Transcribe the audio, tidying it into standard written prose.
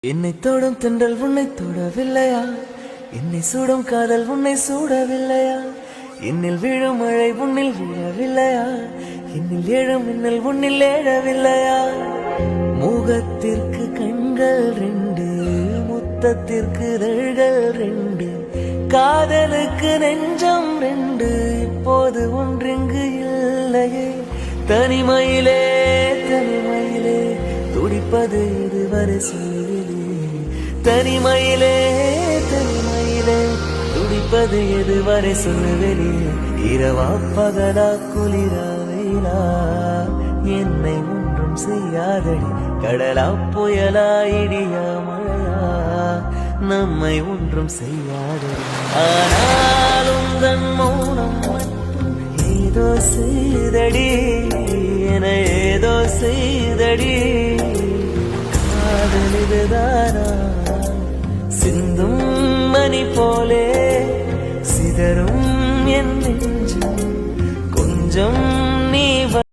என்னை தொடும் தென்றல் உன்னை தொடவில்லையா? என்னை சூடும் காதல் உன்னை சூடவில்லையா? என்னில் விழும் மழை உன்னில் விழவில்லையா? என்னில் எழும் மின்னல் உன்னில் எழவில்லையா? முகத்திற்கு கண்கள் ரெண்டு, முத்தத்திற்கு இதழ்கள் ரெண்டு, காதலுக்கு நெஞ்சம் ரெண்டு, இப்போது ஒன்றிங்கு இல்லையே. தனிமையிலே தனிமையிலே துடிப்பது இதுவரை சொல்லிலே. தனிமையிலே தனிமையிலே துடிப்பது எதுவரை சொல்லுவெளி. இரவா பகலா குளிரா வெயிலா என்னை ஒன்றும் செய்யாதடி. கடலா புயலா இடியா மழையா நம்மை ஒன்றும் செய்யாதடி. ஆனாலும் தன் மௌனம் மட்டும் ஏதோ செய்தடி, என ஏதோ செய்தடி. காதல் இதுதானா சிந்தும் மணி போலே